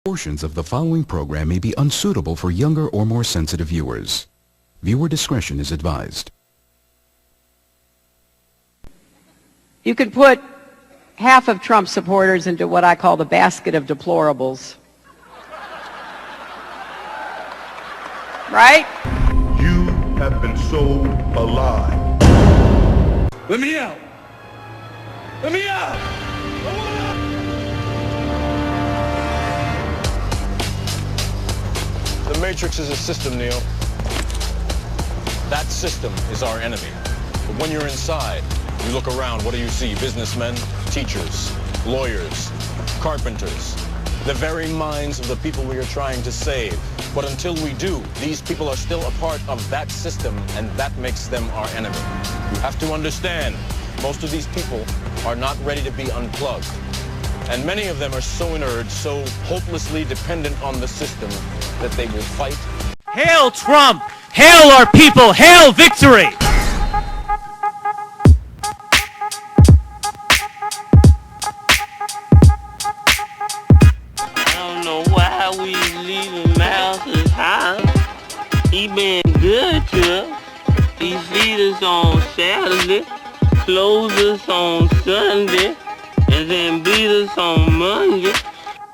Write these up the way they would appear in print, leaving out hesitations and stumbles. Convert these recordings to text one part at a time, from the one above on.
Portions of the following program may be unsuitable for younger or more sensitive viewers. Viewer discretion is advised. You could put half of Trump supporters into what I call the basket of deplorables. Right? You have been sold a lie. Let me out! Let me out! The Matrix is a system, Neo. That system is our enemy. But when you're inside, you look around, what do you see? Businessmen, teachers, lawyers, carpenters, the very minds of the people we are trying to save. But until we do, these people are still a part of that system, and that makes them our enemy. You have to understand, most of these people are not ready to be unplugged. And many of them are so inured, so hopelessly dependent on the system that they will fight. Hail Trump! Hail our people! Hail victory! I don't know why we leaving Mouse's house. He been good to us. He feed us on Saturday, close us on Sunday, and then beat us on Monday.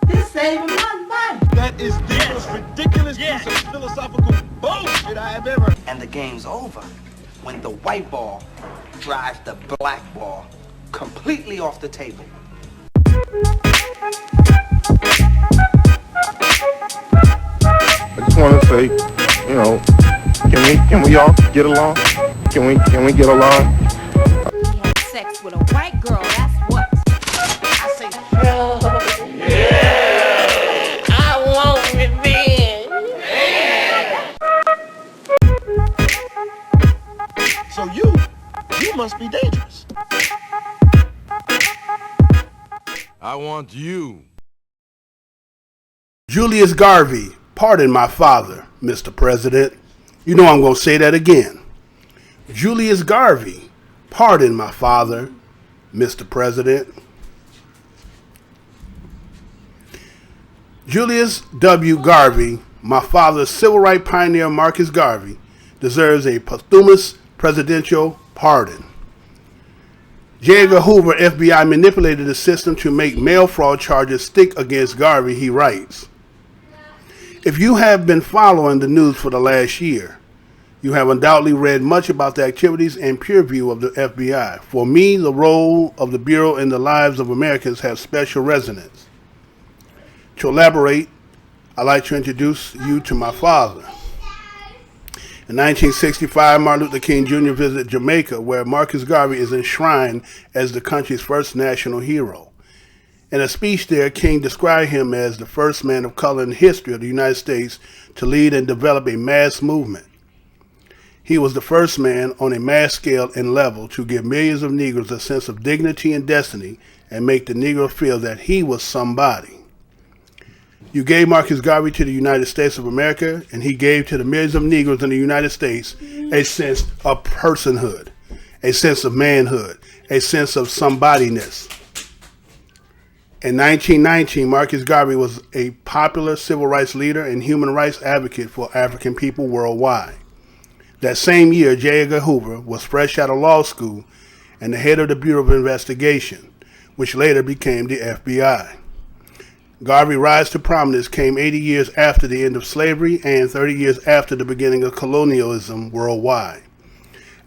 This saving my money. That is the most ridiculous piece of philosophical bullshit I have ever. And the game's over when the white ball drives the black ball completely off the table. I just want to say, you know, can we all get along? Can we get along? He had sex with a white girl, that's what. I say, Yeah! I want revenge! So you must be dangerous. I want you. Julius Garvey, pardon my father, Mr. President. You know I'm going to say that again. Julius Garvey, pardon my father, Mr. President. Julius W. Garvey, my father's civil rights pioneer Marcus Garvey, deserves a posthumous presidential pardon. J. Edgar Hoover, FBI, manipulated the system to make mail fraud charges stick against Garvey, he writes. If you have been following the news for the last year, you have undoubtedly read much about the activities and peer review of the FBI. For me, the role of the Bureau in the lives of Americans has special resonance. To elaborate, I'd like to introduce you to my father. In 1965, Martin Luther King Jr. visited Jamaica, where Marcus Garvey is enshrined as the country's first national hero. In a speech there, King described him as the first man of color in the history of the United States to lead and develop a mass movement. He was the first man on a mass scale and level to give millions of Negroes a sense of dignity and destiny and make the Negro feel that he was somebody. You gave Marcus Garvey to the United States of America, and he gave to the millions of Negroes in the United States a sense of personhood, a sense of manhood, a sense of somebodiness. In 1919, Marcus Garvey was a popular civil rights leader and human rights advocate for African people worldwide. That same year, J. Edgar Hoover was fresh out of law school and the head of the Bureau of Investigation, which later became the FBI. Garvey's rise to prominence came 80 years after the end of slavery and 30 years after the beginning of colonialism worldwide.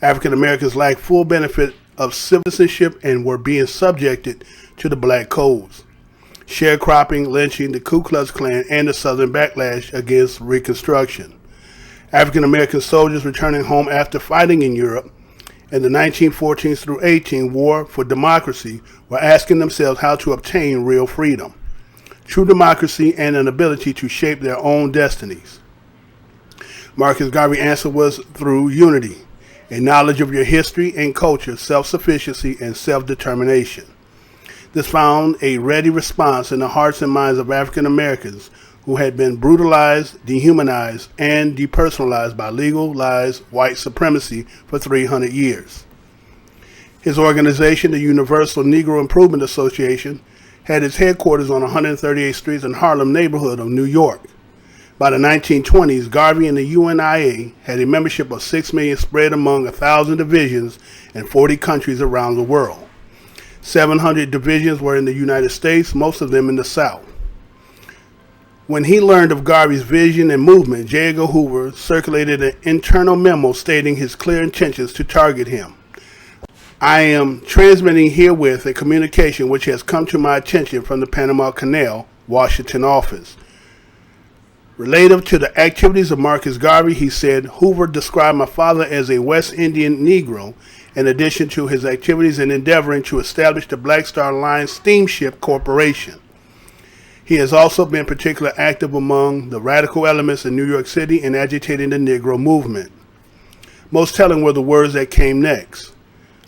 African Americans lacked full benefit of citizenship and were being subjected to the black codes, sharecropping, lynching, the Ku Klux Klan, and the Southern backlash against Reconstruction. African American soldiers returning home after fighting in Europe in the 1914 through 18 War for Democracy were asking themselves how to obtain real freedom, true democracy, and an ability to shape their own destinies. Marcus Garvey's answer was through unity, a knowledge of your history and culture, self-sufficiency, and self-determination. This found a ready response in the hearts and minds of African Americans who had been brutalized, dehumanized, and depersonalized by legalized white supremacy for 300 years. His organization, the Universal Negro Improvement Association, had its headquarters on 138th Street in Harlem neighborhood of New York. By the 1920s, Garvey and the UNIA had a membership of 6 million spread among 1,000 divisions in 40 countries around the world. 700 divisions were in the United States, most of them in the South. When he learned of Garvey's vision and movement, J. Edgar Hoover circulated an internal memo stating his clear intentions to target him. I am transmitting herewith a communication which has come to my attention from the Panama Canal, Washington office. Relative to the activities of Marcus Garvey, he said, Hoover described my father as a West Indian Negro in addition to his activities in endeavoring to establish the Black Star Line Steamship Corporation. He has also been particularly active among the radical elements in New York City in agitating the Negro movement. Most telling were the words that came next.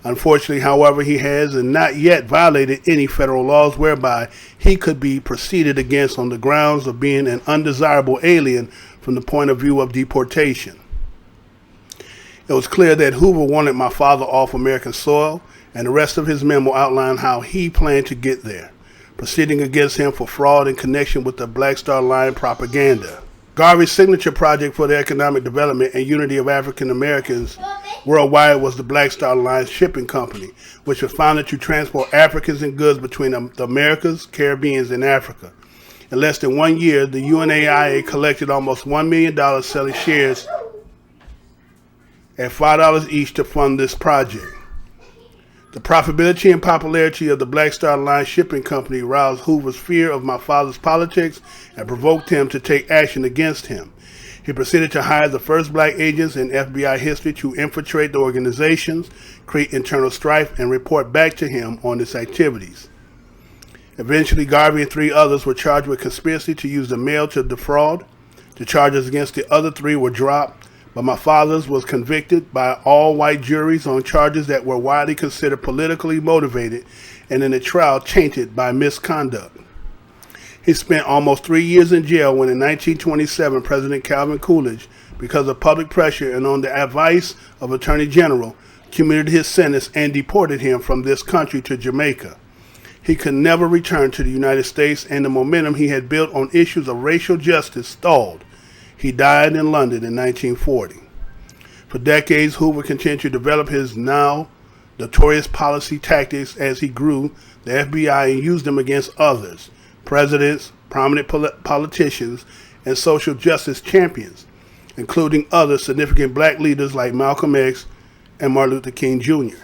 Unfortunately, however, he has and not yet violated any federal laws whereby he could be proceeded against on the grounds of being an undesirable alien from the point of view of deportation. It was clear that Hoover wanted my father off American soil, and the rest of his memo outlined how he planned to get there, proceeding against him for fraud in connection with the Black Star Line propaganda. Garvey's signature project for the economic development and unity of African Americans worldwide was the Black Star Line Shipping Company, which was founded to transport Africans and goods between the Americas, Caribbean, and Africa. In less than 1 year, the UNAIA collected almost $1 million selling shares at $5 each to fund this project. The profitability and popularity of the Black Star Line Shipping Company roused Hoover's fear of my father's politics and provoked him to take action against him. He proceeded to hire the first black agents in FBI history to infiltrate the organizations, create internal strife, and report back to him on its activities. Eventually, Garvey and 3 others were charged with conspiracy to use the mail to defraud. The charges against the other 3 were dropped, but my father was convicted by all-white juries on charges that were widely considered politically motivated and in a trial tainted by misconduct. He spent almost 3 years in jail when in 1927 President Calvin Coolidge, because of public pressure and on the advice of Attorney General, commuted his sentence and deported him from this country to Jamaica. He could never return to the United States, and the momentum he had built on issues of racial justice stalled. He died in London in 1940. For decades, Hoover continued to develop his now notorious policy tactics as he grew the FBI and used them against others, presidents, prominent politicians, and social justice champions, including other significant black leaders like Malcolm X and Martin Luther King Jr.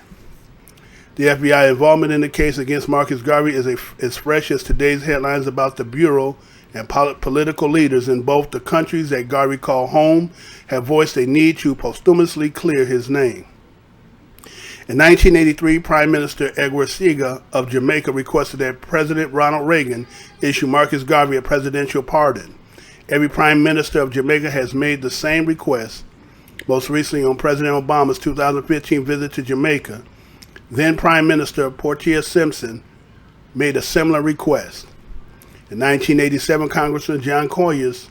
The FBI involvement in the case against Marcus Garvey is as fresh as today's headlines about the Bureau, and political leaders in both the countries that Garvey called home have voiced a need to posthumously clear his name. In 1983, Prime Minister Edward Seaga of Jamaica requested that President Ronald Reagan issue Marcus Garvey a presidential pardon. Every Prime Minister of Jamaica has made the same request, most recently on President Obama's 2015 visit to Jamaica. Then Prime Minister Portia Simpson made a similar request. In 1987, Congressman John Conyers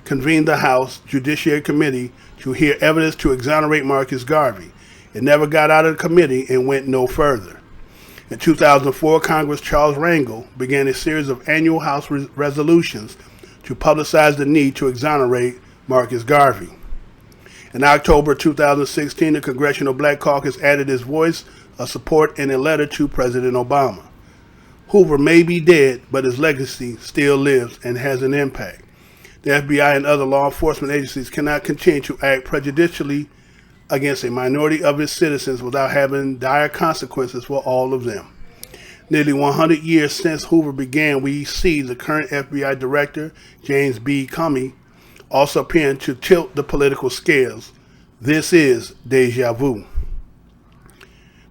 convened the House Judiciary Committee to hear evidence to exonerate Marcus Garvey. It never got out of the committee and went no further. In 2004, Congress Charles Rangel began a series of annual House resolutions to publicize the need to exonerate Marcus Garvey. In October 2016, the Congressional Black Caucus added its voice of support in a letter to President Obama. Hoover may be dead, but his legacy still lives and has an impact. The FBI and other law enforcement agencies cannot continue to act prejudicially against a minority of its citizens without having dire consequences for all of them. Nearly 100 years since Hoover began, we see the current FBI director, James B. Comey, also appearing to tilt the political scales. This is deja vu.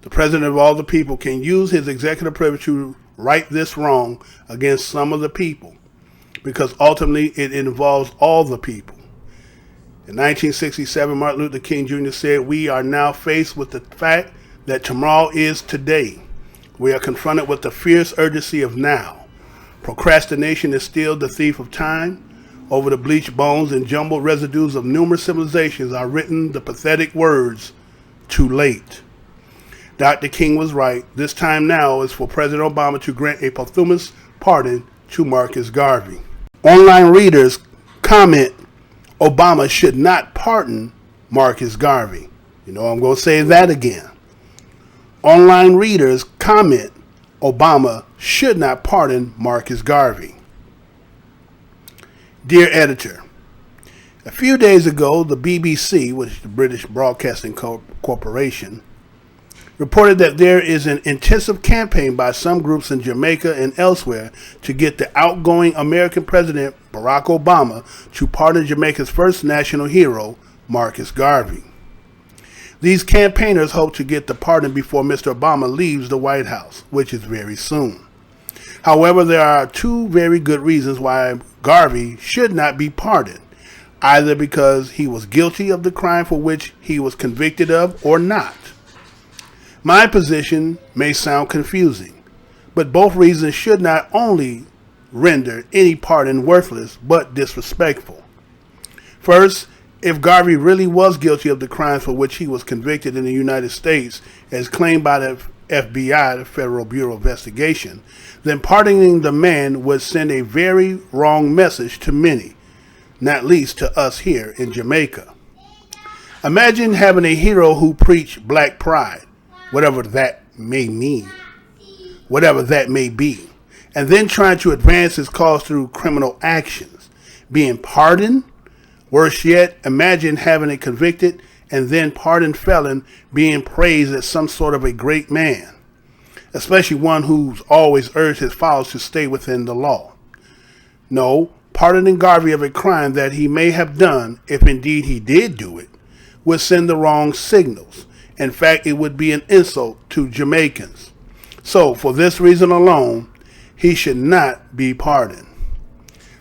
The president of all the people can use his executive privilege to right this wrong against some of the people, because ultimately it involves all the people. In 1967, Martin Luther King Jr. said, "We are now faced with the fact that tomorrow is today. We are confronted with the fierce urgency of now. Procrastination is still the thief of time. Over the bleached bones and jumbled residues of numerous civilizations are written the pathetic words, too late." Dr. King was right. This time now is for President Obama to grant a posthumous pardon to Marcus Garvey. Online readers comment Obama should not pardon Marcus Garvey. You know, I'm going to say that again. Online readers comment Obama should not pardon Marcus Garvey. Dear editor, a few days ago, the BBC, which is the British Broadcasting Corporation, reported that there is an intensive campaign by some groups in Jamaica and elsewhere to get the outgoing American President Barack Obama to pardon Jamaica's first national hero, Marcus Garvey. These campaigners hope to get the pardon before Mr. Obama leaves the White House, which is very soon. However, there are two very good reasons why Garvey should not be pardoned, either because he was guilty of the crime for which he was convicted of or not. My position may sound confusing, but both reasons should not only render any pardon worthless, but disrespectful. First, if Garvey really was guilty of the crimes for which he was convicted in the United States, as claimed by the FBI, the Federal Bureau of Investigation, then pardoning the man would send a very wrong message to many, not least to us here in Jamaica. Imagine having a hero who preached black pride, whatever that may mean, whatever that may be, and then trying to advance his cause through criminal actions, being pardoned. Worse yet, imagine having a convicted and then pardoned felon being praised as some sort of a great man, especially one who's always urged his followers to stay within the law. No, pardoning Garvey of a crime that he may have done, if indeed he did do it, would send the wrong signals. In fact, it would be an insult to Jamaicans. So, for this reason alone, he should not be pardoned.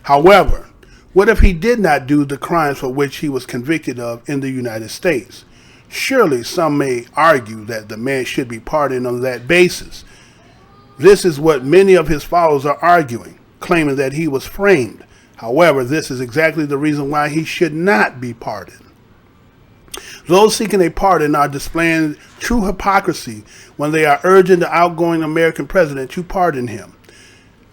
However, what if he did not do the crimes for which he was convicted of in the United States? Surely some may argue that the man should be pardoned on that basis. This is what many of his followers are arguing, claiming that he was framed. However, this is exactly the reason why he should not be pardoned. Those seeking a pardon are displaying true hypocrisy when they are urging the outgoing American president to pardon him.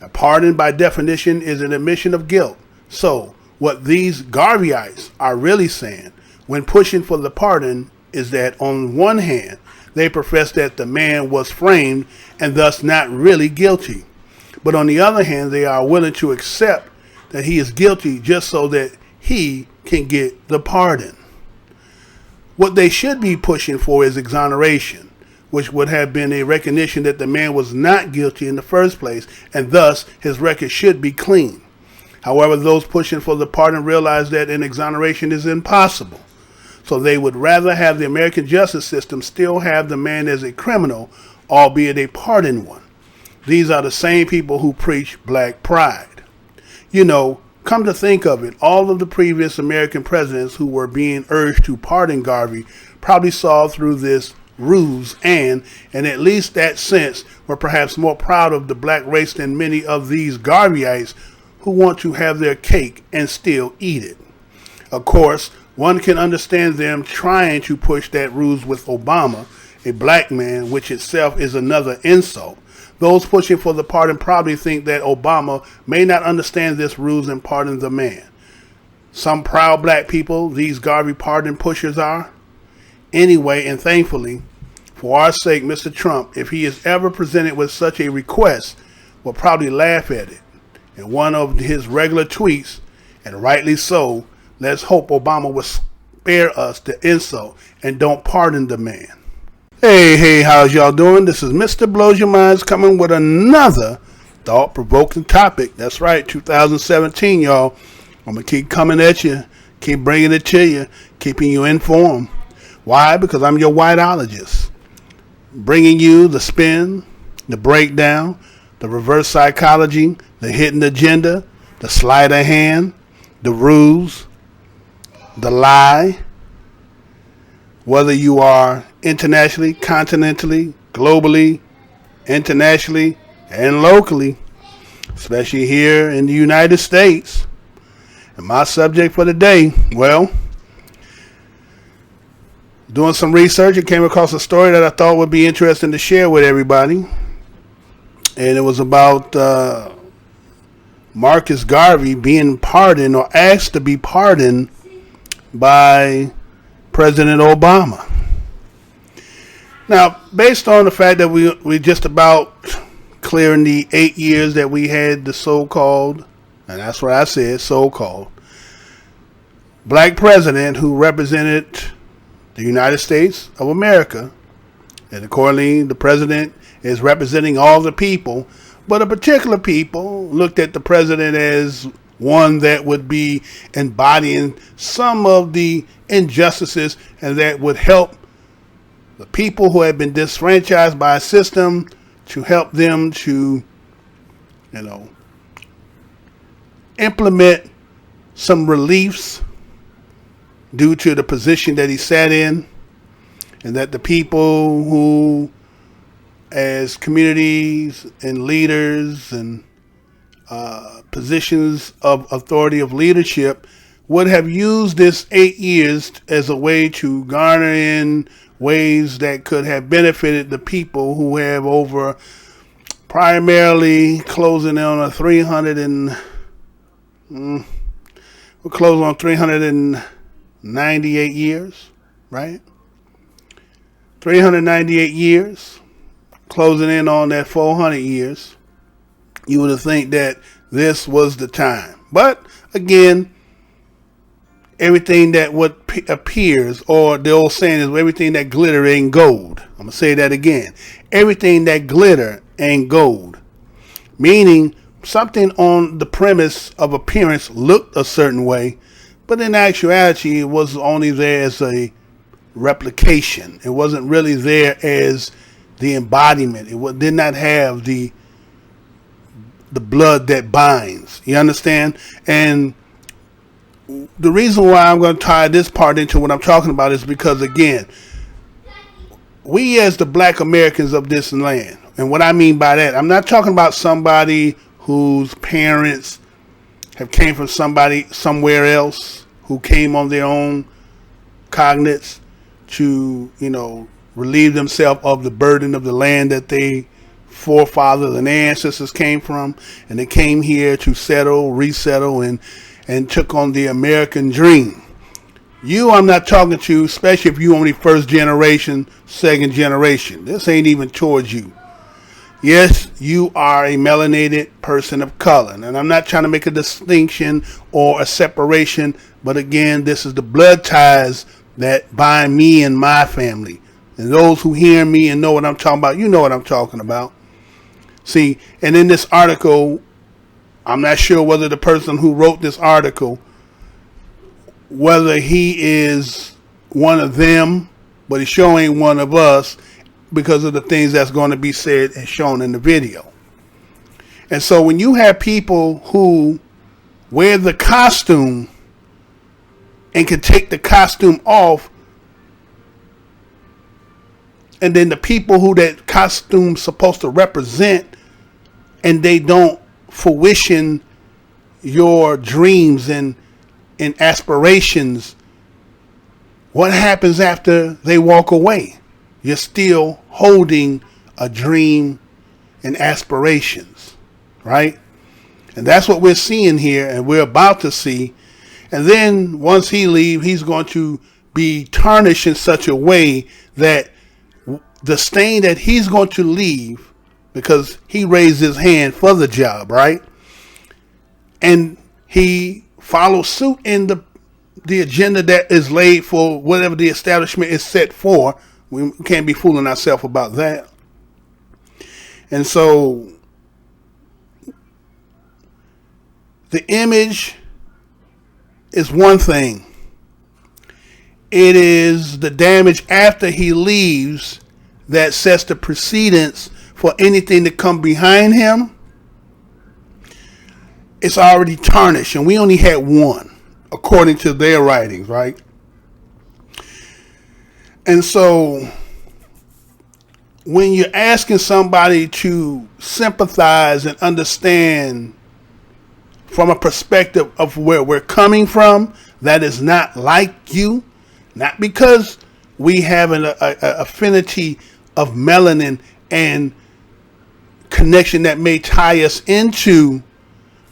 A pardon, by definition, is an admission of guilt. So, what these Garveyites are really saying when pushing for the pardon is that on one hand, they profess that the man was framed and thus not really guilty. But on the other hand, they are willing to accept that he is guilty just so that he can get the pardon. What they should be pushing for is exoneration, which would have been a recognition that the man was not guilty in the first place, and thus his record should be clean. However, those pushing for the pardon realize that an exoneration is impossible. So they would rather have the American justice system still have the man as a criminal, albeit a pardoned one. These are the same people who preach black pride. You know, come to think of it, all of the previous American presidents who were being urged to pardon Garvey probably saw through this ruse and, in at least that sense, were perhaps more proud of the black race than many of these Garveyites who want to have their cake and still eat it. Of course, one can understand them trying to push that ruse with Obama, a black man, which itself is another insult. Those pushing for the pardon probably think that Obama may not understand this ruse and pardon the man. Some proud black people these Garvey pardon pushers are. Anyway, and thankfully, for our sake, Mr. Trump, if he is ever presented with such a request, will probably laugh at it. In one of his regular tweets, and rightly so, let's hope Obama will spare us the insult and don't pardon the man. Hey, how's y'all doing? This is Mr. Blows Your Minds coming with another thought-provoking topic. That's right, 2017, y'all. I'm going to keep coming at you, keep bringing it to you, keeping you informed. Why? Because I'm your whiteologist, bringing you the spin, the breakdown, the reverse psychology, the hidden agenda, the sleight of hand, the ruse, the lie. Whether you are internationally, continentally, globally, internationally, and locally, especially here in the United States. And my subject for the day, well, doing some research, I came across a story that I thought would be interesting to share with everybody. And it was about Marcus Garvey being pardoned or asked to be pardoned by President Obama. Now, based on the fact that we just about clearing the 8 years that we had the so-called, and that's what I said, so-called, black president who represented the United States of America, and accordingly the president is representing all the people, but a particular people looked at the president as one that would be embodying some of the injustices and that would help the people who have been disfranchised by a system to help them to, implement some reliefs due to the position that he sat in, and that the people who, as communities and leaders and positions of authority of leadership, would have used this 8 years as a way to garner in ways that could have benefited the people who have over primarily closing on a 398 years, right? 398 years, closing in on that 400 years. You would have think that this was the time. But again, everything that what appears, or the old saying is, everything that glitter ain't gold. I'm going to say that again. Everything that glitter ain't gold. Meaning something on the premise of appearance looked a certain way, but in actuality it was only there as a replication. It wasn't really there as the embodiment. It did not have the blood that binds. You understand? And the reason why I'm going to tie this part into what I'm talking about is because, again, we as the black Americans of this land, and what I mean by that, I'm not talking about somebody whose parents have came from somebody somewhere else, who came on their own cognizance to, relieve themselves of the burden of the land that they forefathers and ancestors came from, and they came here to settle, resettle, and took on the American dream. I'm not talking to, especially if you only first generation, second generation. This ain't even towards you. Yes, you are a melanated person of color, and I'm not trying to make a distinction or a separation, but again, this is the blood ties that bind me and my family. And those who hear me and know what I'm talking about, you know what I'm talking about. See, and in this article, I'm not sure whether the person who wrote this article, whether he is one of them, but he sure ain't one of us, because of the things that's going to be said and shown in the video. And so when you have people who wear the costume and can take the costume off, and then the people who that costume's supposed to represent, and they don't fruition your dreams and aspirations, what happens after they walk away? You're still holding a dream and aspirations, right? And that's what we're seeing here, and we're about to see. And then once he leaves, he's going to be tarnished in such a way that the stain that he's going to leave, because he raised his hand for the job, right? And he follows suit in the agenda that is laid for whatever the establishment is set for. We can't be fooling ourselves about that. And so the image is one thing. It is the damage after he leaves that sets the precedence for anything to come behind him. It's already tarnished, and we only had one, according to their writings, right? And so when you're asking somebody to sympathize and understand from a perspective of where we're coming from, that is not like you, not because we have an affinity of melanin and connection that may tie us into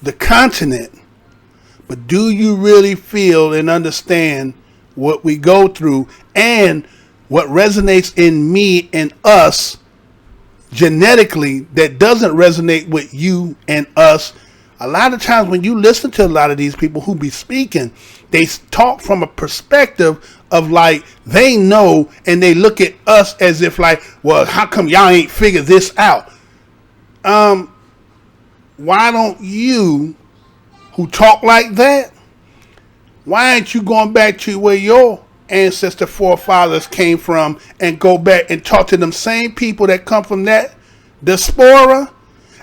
the continent, but do you really feel and understand what we go through and what resonates in me and us genetically that doesn't resonate with you and us? A lot of times when you listen to a lot of these people who be speaking, they talk from a perspective of like they know, and they look at us as if like, well, how come y'all ain't figured this out? Why don't you who talk like that, why aren't you going back to where your ancestor forefathers came from and go back and talk to them same people that come from that diaspora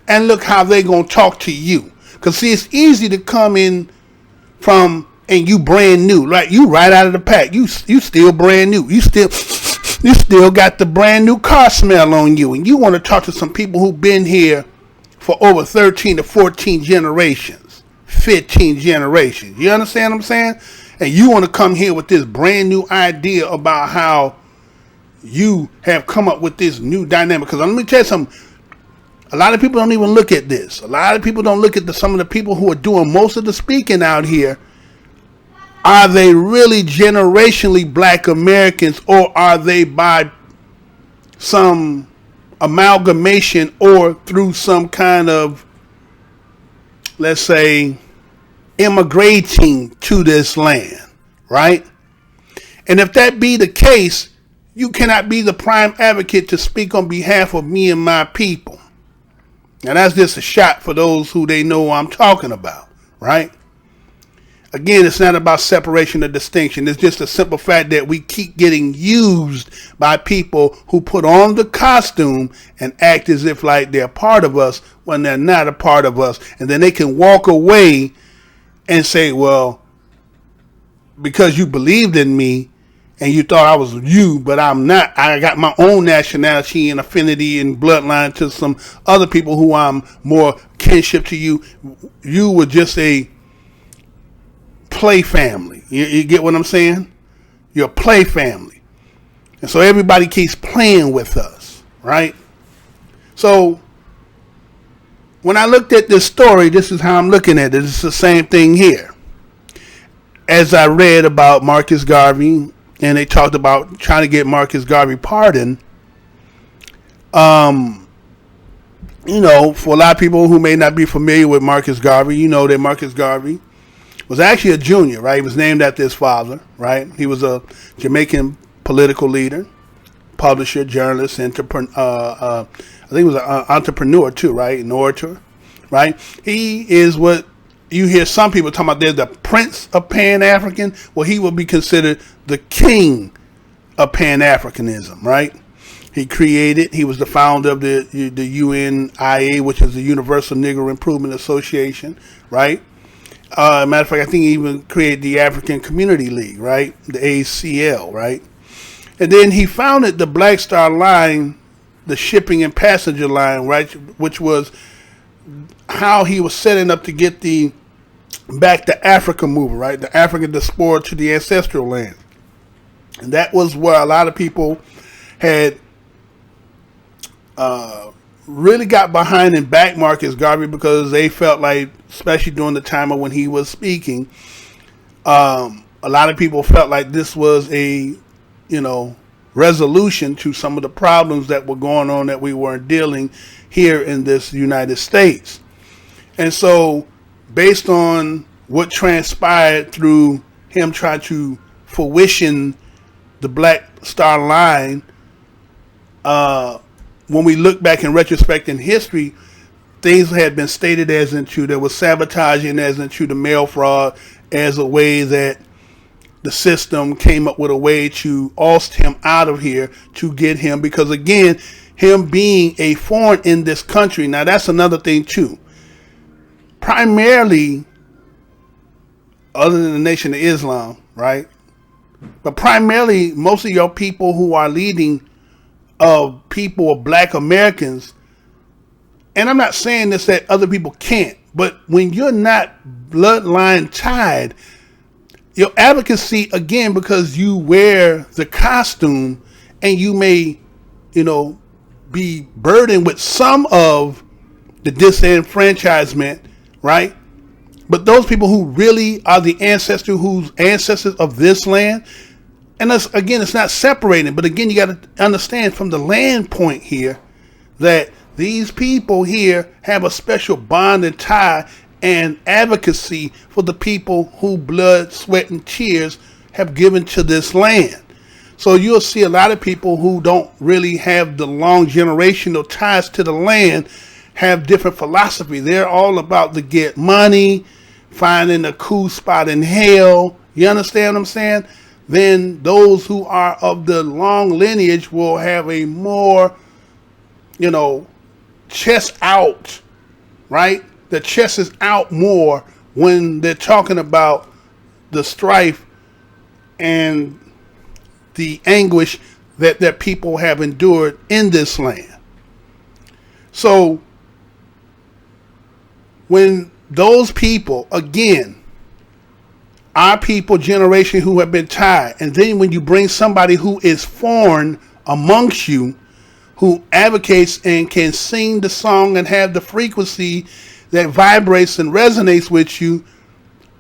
and look how they going to talk to you? Because see, it's easy to come in from and you brand new, right? You right out of the pack. You still brand new. You still got the brand new car smell on you, and you want to talk to some people who've been here for over 13 to 14 generations, 15 generations. You understand what I'm saying? And you want to come here with this brand new idea about how you have come up with this new dynamic. Because let me tell you something. A lot of people don't even look at this. A lot of people don't look at some of the people who are doing most of the speaking out here. Are they really generationally black Americans, or are they by some amalgamation or through some kind of, let's say, immigrating to this land, right? And if that be the case, you cannot be the prime advocate to speak on behalf of me and my people. Now that's just a shot for those who they know I'm talking about, right? Again, it's not about separation or distinction. It's just a simple fact that we keep getting used by people who put on the costume and act as if like they're part of us when they're not a part of us. And then they can walk away and say, well, because you believed in me and you thought I was you, but I'm not. I got my own nationality and affinity and bloodline to some other people who I'm more kinship to you. You were just a play family. You get what I'm saying? You're a play family. And so everybody keeps playing with us, right? So when I looked at this story, this is how I'm looking at it. It's the same thing here. As I read about Marcus Garvey, and they talked about trying to get Marcus Garvey pardoned, you know, for a lot of people who may not be familiar with Marcus Garvey, you know that Marcus Garvey was actually a junior, right? He was named after his father, right? He was a Jamaican political leader, publisher, journalist, entrepreneur. I think he was an entrepreneur too, right? An orator, right? He is what you hear some people talking about. There's the Prince of Pan-African. Well, he will be considered the king of Pan-Africanism, right? He was the founder of the UNIA, which is the Universal Negro Improvement Association, right? Matter of fact, I think he even created the African Community League, right? The ACL, right? And then he founded the Black Star Line, the shipping and passenger line, right? Which was how he was setting up to get the Back to Africa movement, right? The African diaspora to the ancestral land. And that was where a lot of people had really got behind and backed Marcus Garvey, because they felt like, especially during the time of when he was speaking, a lot of people felt like this was a, you know, resolution to some of the problems that were going on that we weren't dealing here in this United States. And so based on what transpired through him trying to fruition the Black Star Line, when we look back in retrospect in history, things had been stated as into there was sabotaging, as into the mail fraud, as a way that the system came up with a way to oust him out of here, to get him, because again, him being a foreign in this country. Now that's another thing too. Primarily, other than the Nation of Islam, right? But primarily, most of your people who are leading of people of black Americans, and I'm not saying this that other people can't, but when you're not bloodline tied, your advocacy, again, because you wear the costume and you may, you know, be burdened with some of the disenfranchisement, right? But those people who really are the ancestors of this land, and again, it's not separating, but again, you got to understand from the land point here that these people here have a special bond and tie and advocacy for the people who blood, sweat, and tears have given to this land. So you'll see a lot of people who don't really have the long generational ties to the land have different philosophy. They're all about to get money, finding a cool spot in hell. You understand what I'm saying? Then those who are of the long lineage will have a more, chest out, right? The chest is out more when they're talking about the strife and the anguish that people have endured in this land. So when those people, again, our people, generation who have been tied, and then when you bring somebody who is foreign amongst you, who advocates and can sing the song and have the frequency that vibrates and resonates with you,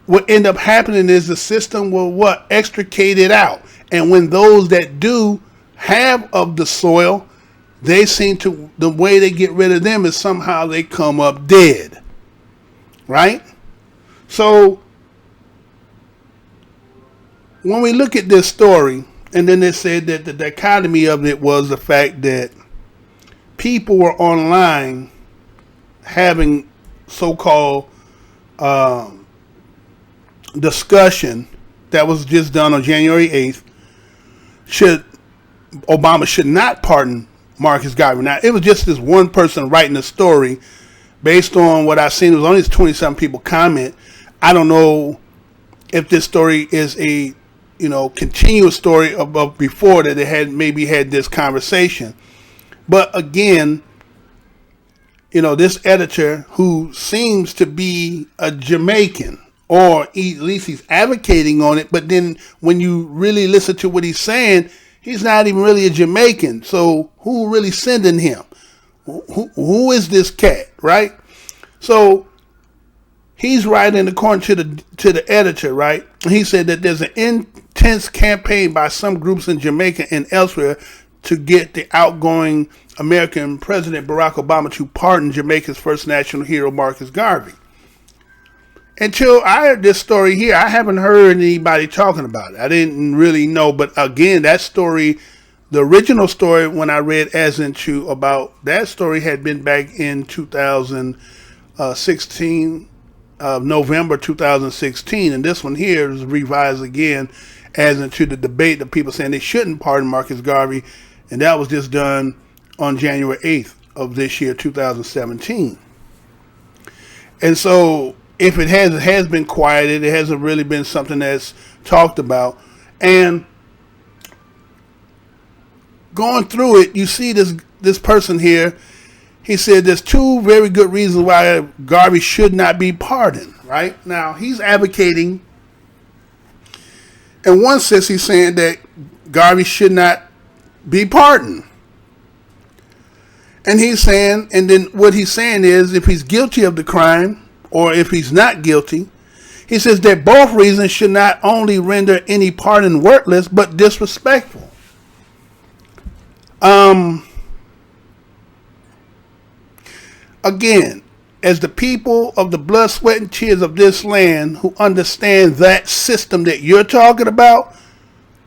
what end up happening is the system will extricate it out. And when those that do have of the soil, they seem to, the way they get rid of them is somehow they come up dead. Right? So when we look at this story, and then they said that the dichotomy of it was the fact that people were online having so-called discussion that was just done on January 8th. Obama should not pardon Marcus Garvey. Now, it was just this one person writing the story. Based on what I've seen, it was only 20-something people comment. I don't know if this story is a, continuous story of before that they had maybe had this conversation. But again, this editor who seems to be a Jamaican, or at least he's advocating on it, but then when you really listen to what he's saying, he's not even really a Jamaican. So who really sending him? Who is this cat, right? So he's writing according to the editor, right? He said that there's an intense campaign by some groups in Jamaica and elsewhere to get the outgoing American President Barack Obama to pardon Jamaica's first national hero, Marcus Garvey. Until I heard this story here, I haven't heard anybody talking about it. I didn't really know, but again, that story, the original story, when I read As Into about that story, had been back in 2016, November 2016, and this one here is revised again as into the debate of people saying they shouldn't pardon Marcus Garvey, and that was just done on January 8th of this year, 2017. And so, if it has been quieted, it hasn't really been something that's talked about, and going through it, you see this person here. He said there's two very good reasons why Garvey should not be pardoned. Right now, he's advocating. In one sense, he's saying that Garvey should not be pardoned, and he's saying, and then what he's saying is, if he's guilty of the crime or if he's not guilty, he says that both reasons should not only render any pardon worthless but disrespectful. Again, as the people of the blood, sweat, and tears of this land who understand that system that you're talking about,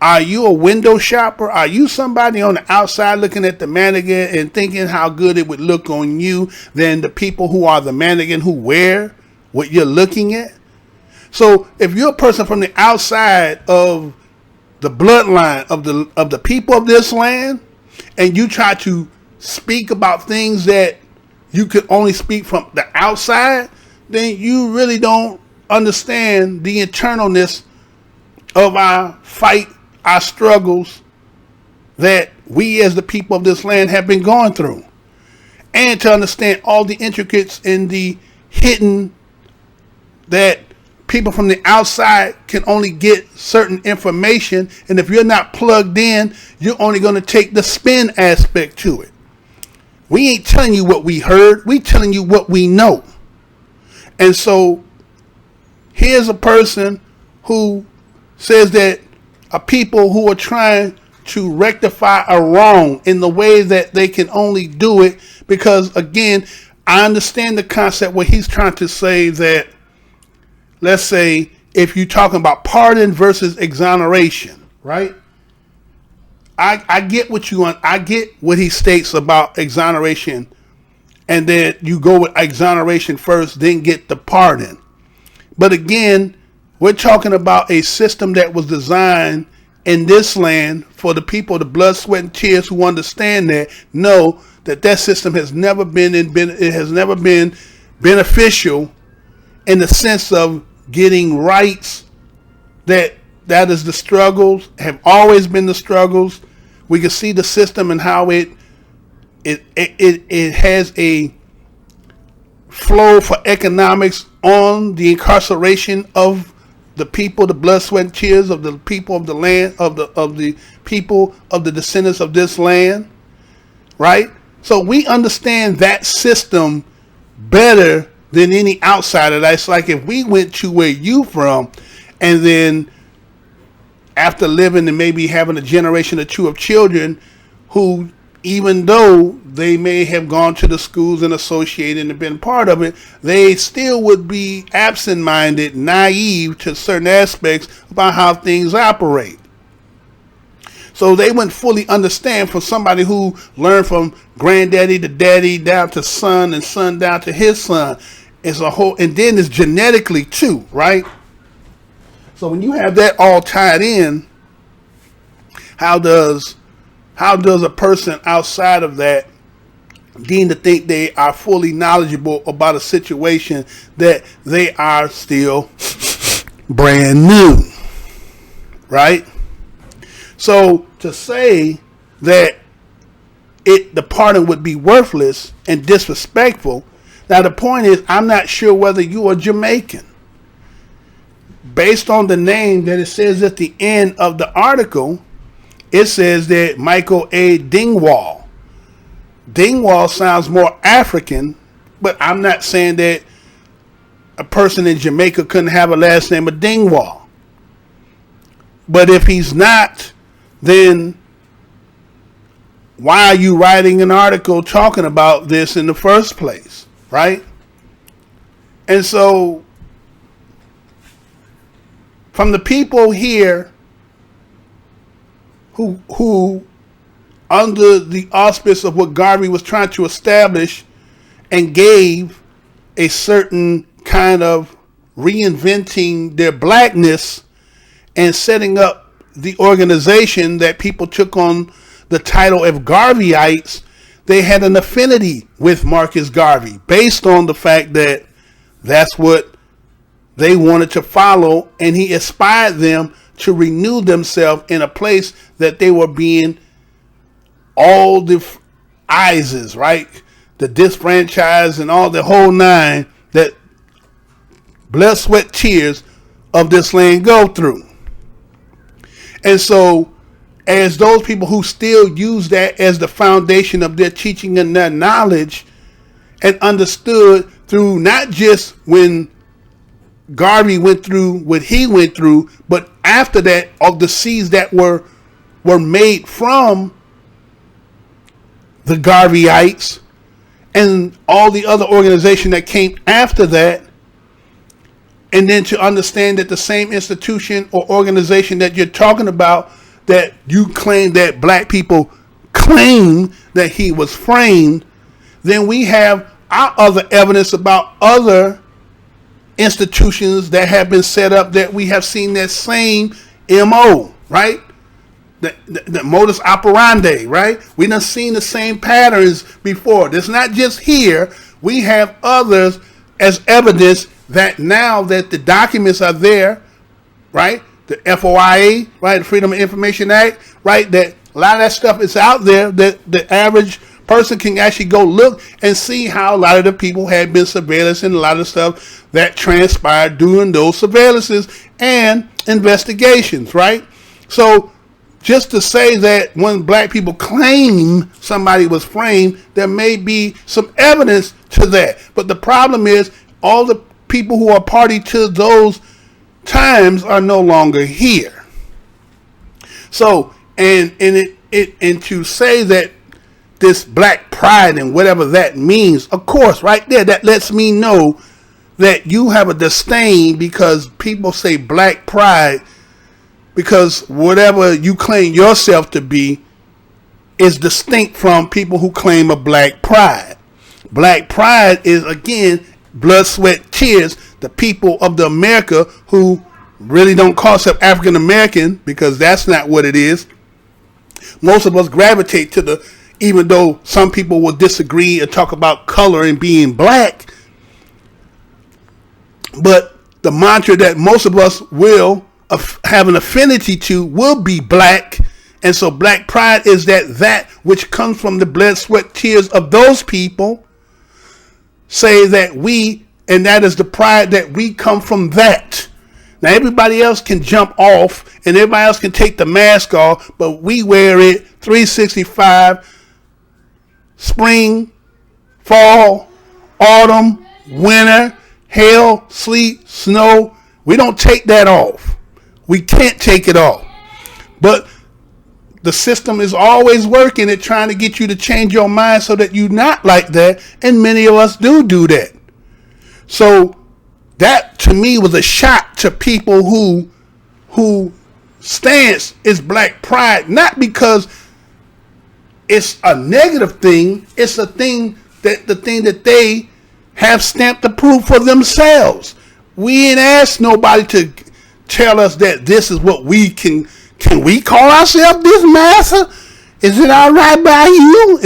are you a window shopper? Are you somebody on the outside looking at the mannequin and thinking how good it would look on you than the people who are the mannequin who wear what you're looking at? So if you're a person from the outside of the bloodline of the people of this land, and you try to speak about things that you could only speak from the outside, then you really don't understand the internalness of our fight, our struggles that we as the people of this land have been going through. And to understand all the intricacies and the hidden that people from the outside can only get certain information, and if you're not plugged in, you're only going to take the spin aspect to it. We ain't telling you what we heard, we telling you what we know. And so here's a person who says that a people who are trying to rectify a wrong in the way that they can only do it because, again, I understand the concept where he's trying to say that, let's say, if you're talking about pardon versus exoneration, right? I get what you want. I get what he states about exoneration, and then you go with exoneration first, then get the pardon. But again, we're talking about a system that was designed in this land for the people, the blood, sweat, and tears who understand that, know that that system has never been beneficial in the sense of getting rights. That is the struggles, have always been the struggles. We can see the system and how it has a flow for economics on the incarceration of the people, the blood, sweat, and tears of the people of the land, of the people of the descendants of this land, right? So we understand that system better than any outsider. That's like if we went to where you from, and then after living and maybe having a generation or two of children who, even though they may have gone to the schools and associated and been part of it, they still would be absent-minded, naive to certain aspects about how things operate. So they wouldn't fully understand from somebody who learned from granddaddy to daddy down to son and son down to his son. It's a whole, and then it's genetically too, right? So when you have that all tied in, how does a person outside of that deem to think they are fully knowledgeable about a situation that they are still brand new, right? So to say that the pardon would be worthless and disrespectful. Now the point is, I'm not sure whether you are Jamaican. Based on the name that it says at the end of the article, it says that Michael A. Dingwall. Dingwall sounds more African, but I'm not saying that a person in Jamaica couldn't have a last name of Dingwall. But if he's not, then why are you writing an article talking about this in the first place, right? And so, from the people here who under the auspice of what Garvey was trying to establish and gave a certain kind of reinventing their blackness and setting up the organization that people took on the title of Garveyites, they had an affinity with Marcus Garvey based on the fact that that's what they wanted to follow, and he inspired them to renew themselves in a place that they were being all the ISIS, right? The disfranchised and all the whole nine that blood, sweat, tears of this land go through. And so as those people who still use that as the foundation of their teaching and their knowledge, and understood through not just when Garvey went through what he went through, but after that, of the seeds that were made from the Garveyites and all the other organization that came after that. And then to understand that the same institution or organization that you're talking about, that you claim that black people claim that he was framed, then we have our other evidence about other institutions that have been set up that we have seen that same MO, right? The modus operandi, right? We done seen the same patterns before. It's not just here. We have others as evidence that now that the documents are there, right? The FOIA, right? The Freedom of Information Act, right? That a lot of that stuff is out there that the average person can actually go look and see how a lot of the people had been surveillance and a lot of stuff that transpired during those surveillances and investigations, right? So just to say that when black people claim somebody was framed, there may be some evidence to that. But the problem is all the people who are party to those times are no longer here. So, and to say that this black pride and whatever that means, of course, right there, that lets me know that you have a disdain because people say black pride because whatever you claim yourself to be is distinct from people who claim a black pride. Black pride is, again, blood, sweat, tears, the people of the America who really don't call themselves African American, because that's not what it is. Most of us gravitate to the, even though some people will disagree and talk about color and being black, but the mantra that most of us will have an affinity to will be black. And so black pride is that which comes from the blood, sweat, tears of those people, say that we, and that is the pride that we come from that. Now everybody else can jump off and everybody else can take the mask off, but we wear it 365, spring, fall, autumn, winter, hail, sleet, snow. We don't take that off. We can't take it off. But the system is always working at trying to get you to change your mind so that you're not like that. And many of us do that. So that to me was a shot to people who stance is black pride, not because it's a negative thing. It's a thing that the thing that they have stamped to prove for themselves. We ain't asked nobody to tell us that this is what we can we call ourselves this massa? Is it all right by you?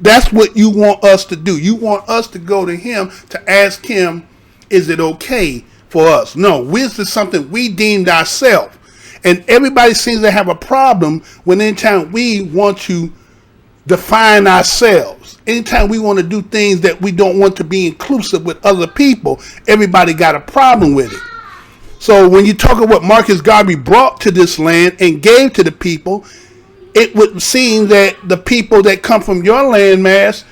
That's what you want us to do? You want us to go to him to ask him, is it okay for us? No, this is something we deemed ourselves. And everybody seems to have a problem when anytime we want to define ourselves, anytime we want to do things that we don't want to be inclusive with other people, everybody got a problem with it. So when you talk about what Marcus Garvey brought to this land and gave to the people, it would seem that the people that come from your landmass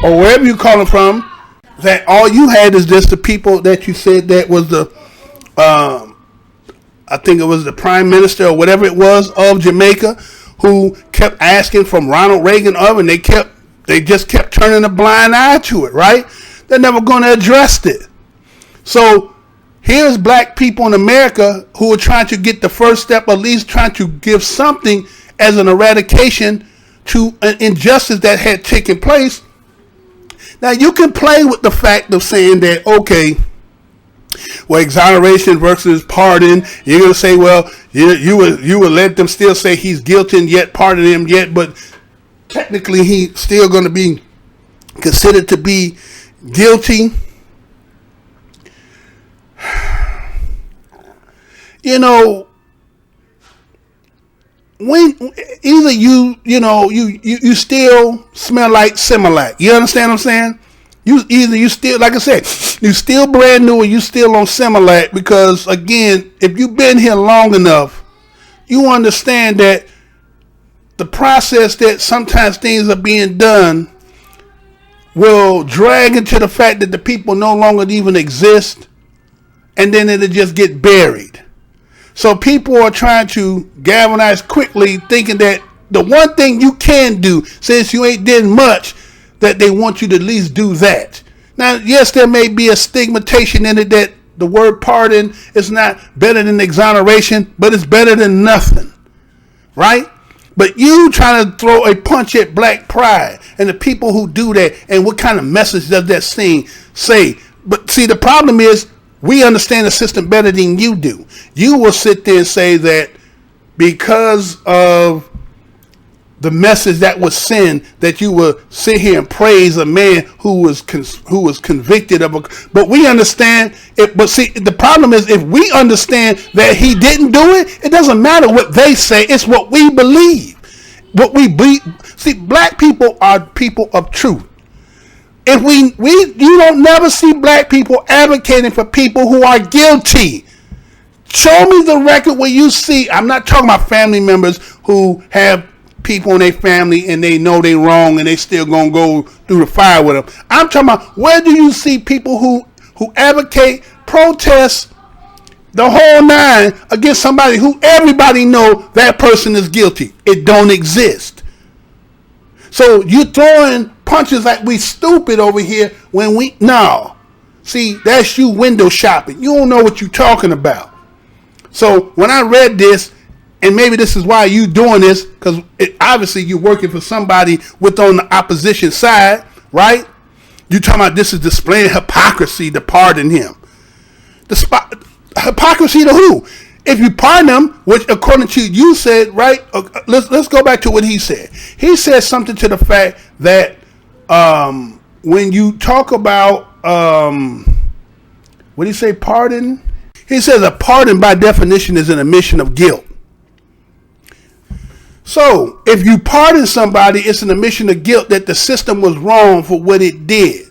or wherever you call them from, that all you had is just the people that you said that was the, I think it was the prime minister or whatever it was of Jamaica, who kept asking from Ronald Reagan of, and they just kept turning a blind eye to it, right? They're never going to address it. So here's black people in America who are trying to get the first step, at least trying to give something as an eradication to an injustice that had taken place. Now you can play with the fact of saying that, okay, well, exoneration versus pardon. You're going to say, well, you will let them still say he's guilty and yet pardon him yet, but technically he's still going to be considered to be guilty. You know, when either you still smell like Similac. You understand what I'm saying? You still, like I said, you still brand new and you still on Similac, because again, if you've been here long enough, you understand that the process that sometimes things are being done will drag into the fact that the people no longer even exist, and then it'll just get buried. So people are trying to galvanize quickly, thinking that the one thing you can do, since you ain't did much, that they want you to at least do that. Now, yes, there may be a stigmatization in it that the word pardon is not better than exoneration, but it's better than nothing, right? But you trying to throw a punch at black pride and the people who do that, and what kind of message does that say? But see, the problem is, we understand the system better than you do. You will sit there and say that because of the message that was sent, that you will sit here and praise a man who was convicted of but we understand it. But see, the problem is, if we understand that he didn't do it, it doesn't matter what they say. It's what we believe. What we believe. See, black people are people of truth. If you don't never see black people advocating for people who are guilty. Show me the record where you see, I'm not talking about family members who have people in their family and they know they're wrong and they still gonna go through the fire with them. I'm talking about, where do you see people who advocate, protest the whole nine against somebody who everybody know that person is guilty. It don't exist. So you throwing punches like we stupid over here when we, no. See, that's you window shopping. You don't know what you're talking about. So when I read this, and maybe this is why you doing this, because obviously you're working for somebody with on the opposition side, right? You talking about this is displaying hypocrisy to pardon him. Hypocrisy to who? If you pardon him, which according to you said, right? Let's go back to what he said. He said something to the fact that when you talk about what did he say? Pardon. He says a pardon by definition is an admission of guilt. So if you pardon somebody, it's an admission of guilt that the system was wrong for what it did.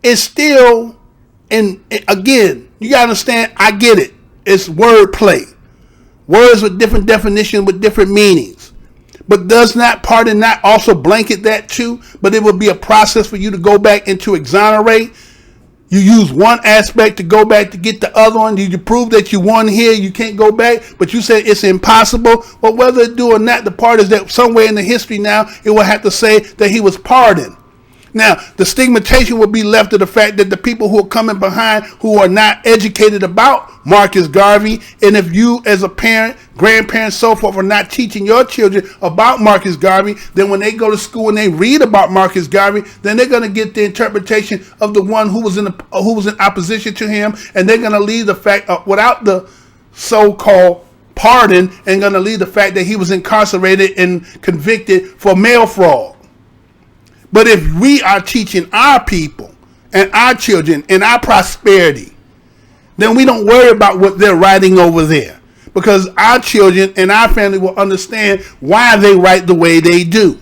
It's still, and again, you gotta understand, I get it. It's wordplay. Words with different definitions with different meanings. But does not pardon not also blanket that too? But it would be a process for you to go back and to exonerate. You use one aspect to go back to get the other one. You prove that you won here, you can't go back, but you said it's impossible. Well, whether it do or not, the part is that somewhere in the history now, it will have to say that he was pardoned. Now, the stigmatization will be left to the fact that the people who are coming behind who are not educated about Marcus Garvey, and if you as a parent, grandparent, so forth, are not teaching your children about Marcus Garvey, then when they go to school and they read about Marcus Garvey, then they're going to get the interpretation of the one who was in opposition to him, and they're going to leave the fact without the so-called pardon, and going to leave the fact that he was incarcerated and convicted for mail fraud. But if we are teaching our people and our children and our prosperity, then we don't worry about what they're writing over there, because our children and our family will understand why they write the way they do.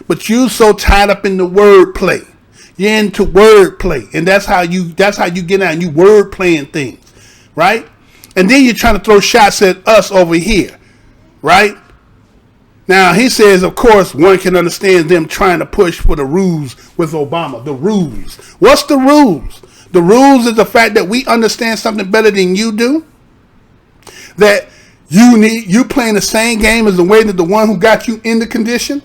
But you so tied up in the wordplay. You're into wordplay, and that's how you get out and you word playing things, right? And then you're trying to throw shots at us over here, right? Now, he says, of course, one can understand them trying to push for the rules with Obama. The rules. What's the rules? The rules is the fact that we understand something better than you do. That you playing the same game as the way that the one who got you in the condition.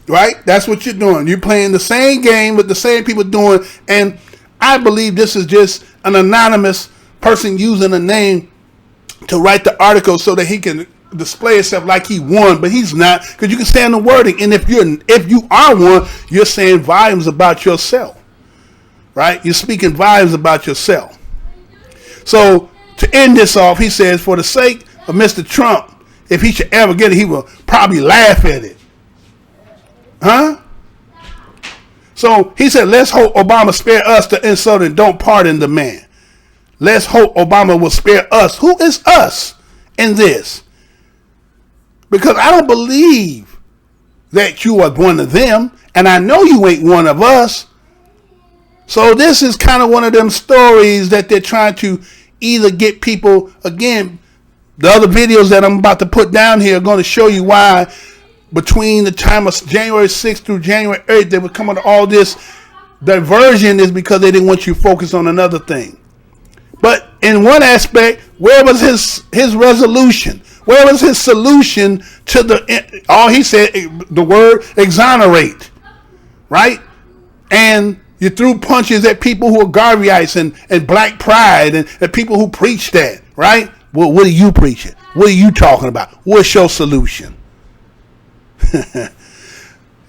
Right? That's what you're doing. You're playing the same game with the same people doing. And I believe this is just an anonymous person using a name to write the article so that he can display himself like he won, but he's not, because you can say in the wording, and if you are one, you're saying volumes about yourself, right? You're speaking volumes about yourself. So to end this off, he says, for the sake of Mr. Trump, if he should ever get it, he will probably laugh at it. Huh? So he said, let's hope Obama spare us the insult and don't pardon the man. Let's hope Obama will spare us. Who is us in this? Because I don't believe that you are one of them, and I know you ain't one of us. So this is kind of one of them stories that they're trying to either get people, again, the other videos that I'm about to put down here are going to show you why between the time of January 6th through January 8th, they would come into all this diversion is because they didn't want you focused on another thing. But in one aspect, where was his resolution? Where was his solution to all he said, the word exonerate, right? And you threw punches at people who are Garveyites and black pride and people who preach that, right? Well, what are you preaching? What are you talking about? What's your solution?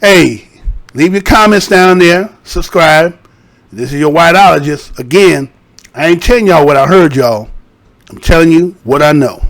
Hey, leave your comments down there. Subscribe. This is your whiteologist. Again, I ain't telling y'all what I heard y'all. I'm telling you what I know.